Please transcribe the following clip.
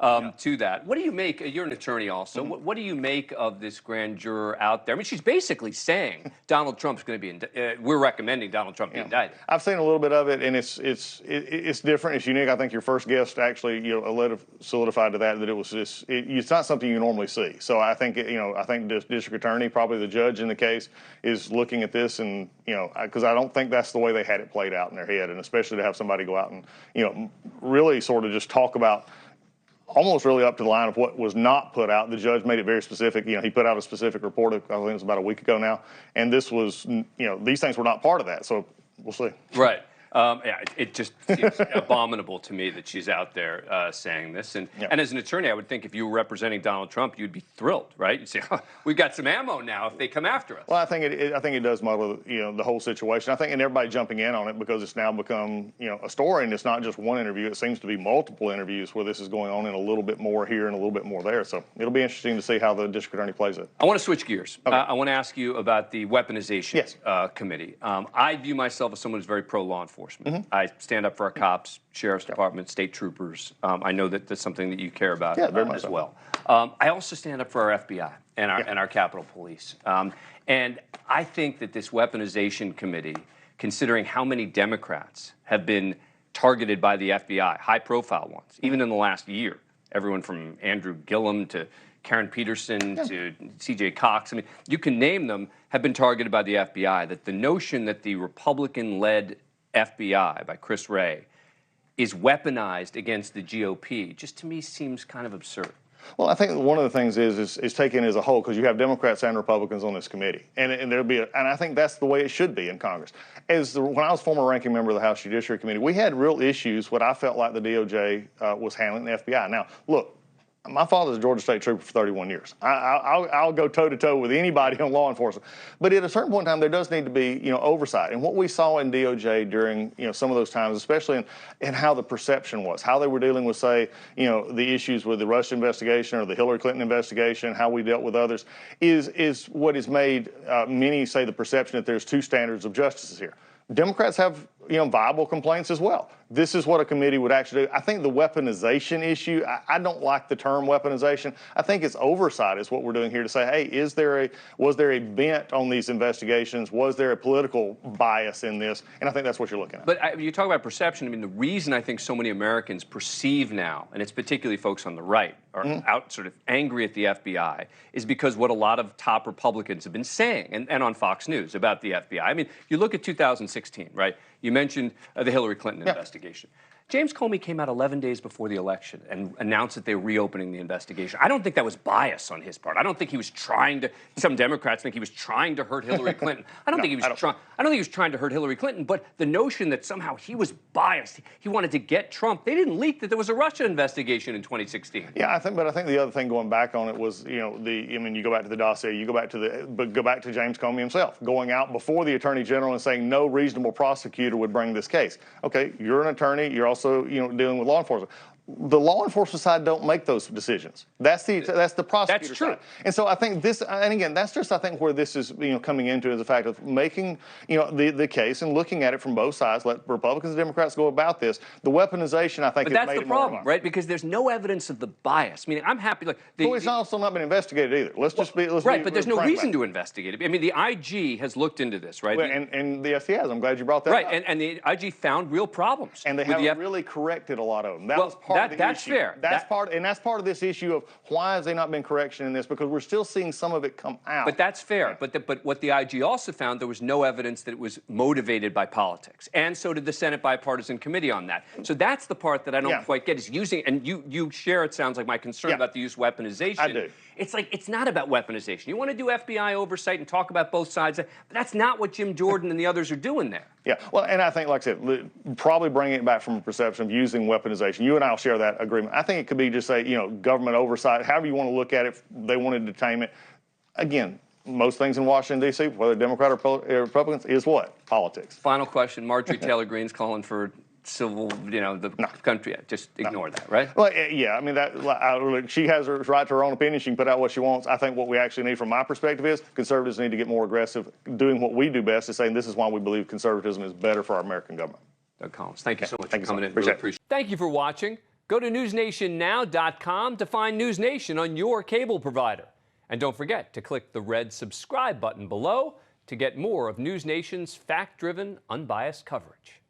to that. What do you make? You're an attorney also. What do you make of this grand juror out there? I mean, she's basically saying Donald Trump's going to be. We're recommending Donald Trump be indicted. I've seen a little bit of it, and it's different. It's unique. I think your first guest actually solidified to that it was just it's not something you normally see. So I think I think the district attorney, probably the judge in the case, is looking at this and because I don't think that's the way they had it played out in their head, and especially to have somebody go out and really sort of just talk about. Almost really up to the line of what was not put out. The judge made it very specific. He put out a specific report, I think it was about a week ago now, and this was, these things were not part of that, so we'll see. Right. Yeah, it just seems abominable to me that she's out there saying this. And as an attorney, I would think if you were representing Donald Trump, you'd be thrilled, right? You'd say, we've got some ammo now if they come after us. Well, I think it does muddle the whole situation. I think, and everybody jumping in on it because it's now become a story, and it's not just one interview. It seems to be multiple interviews where this is going on, and a little bit more here and a little bit more there. So it'll be interesting to see how the district attorney plays it. I want to switch gears. Okay. I want to ask you about the Weaponization Committee. I view myself as someone who's very pro law enforcement. I stand up for our cops, sheriff's department, state troopers. I know that that's something that you care about as well. I also stand up for our FBI and our Capitol Police. And I think that this Weaponization Committee, considering how many Democrats have been targeted by the FBI, high-profile ones, even in the last year, everyone from Andrew Gillum to Karen Peterson to C.J. Cox, I mean, you can name them, have been targeted by the FBI, that the notion that the Republican-led FBI by Chris Wray is weaponized against the GOP just to me seems kind of absurd. Well, I think one of the things is taken as a whole, because you have Democrats and Republicans on this committee, and there'll be and I think that's the way it should be in Congress. When I was former ranking member of the House Judiciary Committee, we had real issues what I felt like the DOJ was handling the FBI. Now, look. My father's a Georgia State Trooper for 31 years. I'll go toe-to-toe with anybody on law enforcement. But at a certain point in time, there does need to be, oversight. And what we saw in DOJ during, some of those times, especially in how the perception was, how they were dealing with, say, the issues with the Russia investigation or the Hillary Clinton investigation, how we dealt with others, is what has made many say the perception that there's two standards of justice here. Democrats have, viable complaints as well. This is what a committee would actually do. I think the weaponization issue, I don't like the term weaponization. I think it's oversight is what we're doing here to say, hey, was there a bent on these investigations? Was there a political bias in this? And I think that's what you're looking at. But you talk about perception. I mean, the reason I think so many Americans perceive now, and it's particularly folks on the right, are out sort of angry at the FBI, is because what a lot of top Republicans have been saying, and on Fox News about the FBI. I mean, you look at 2016, right? You mentioned the Hillary Clinton investigation. James Comey came out 11 days before the election and announced that they were reopening the investigation. I don't think that was bias on his part. I don't think he was trying to. Some Democrats think he was trying to hurt Hillary Clinton. I don't think he was trying. I don't think he was trying to hurt Hillary Clinton. But the notion that somehow he was biased, he wanted to get Trump. They didn't leak that there was a Russia investigation in 2016. Yeah, but I think the other thing going back on it was, you go back to the dossier, you go back to James Comey himself going out before the Attorney General and saying no reasonable prosecutor would bring this case. Okay, you're an attorney. You're also dealing with law enforcement. The law enforcement side don't make those decisions. That's the prosecutor side. And so I think this, and again, that's just I think where this is coming into is the fact of making the case and looking at it from both sides. Let Republicans and Democrats go about this. The weaponization, I think, but that's the problem, right? Because there's no evidence of the bias. Meaning, I'm happy. It's also not been investigated either. Let's right, but there's no reason to investigate it. I mean, the IG has looked into this, right? Well, and the FC has. I'm glad you brought that up. Right, and the IG found real problems, and they haven't really corrected a lot of them. That was part. That's fair. That's part of this issue of why has there not been correction in this? Because we're still seeing some of it come out. But that's fair. But what the IG also found, there was no evidence that it was motivated by politics, and so did the Senate Bipartisan Committee on that. So that's the part that I don't quite get is using. And you share, it sounds like, my concern about the use of weaponization. I do. It's like it's not about weaponization. You want to do FBI oversight and talk about both sides, but that's not what Jim Jordan and the others are doing there. Yeah, well, and I think, like I said, probably bringing it back from a perception of using weaponization. You and I will share that agreement. I think it could be just say, government oversight, however you want to look at it. They want to detain it. Again, most things in Washington, D.C., whether Democrat or Republicans, is what? Politics. Final question. Marjorie Taylor Greene's calling for civil, the country. Just ignore that, right? Well, yeah, I mean, she has her right to her own opinion. She can put out what she wants. I think what we actually need from my perspective is conservatives need to get more aggressive, doing what we do best, is saying this is why we believe conservatism is better for our American government. Doug Collins, thank you so much for coming in. Appreciate it. Thank you for watching. Go to newsnationnow.com to find NewsNation on your cable provider. And don't forget to click the red subscribe button below to get more of NewsNation's fact-driven, unbiased coverage.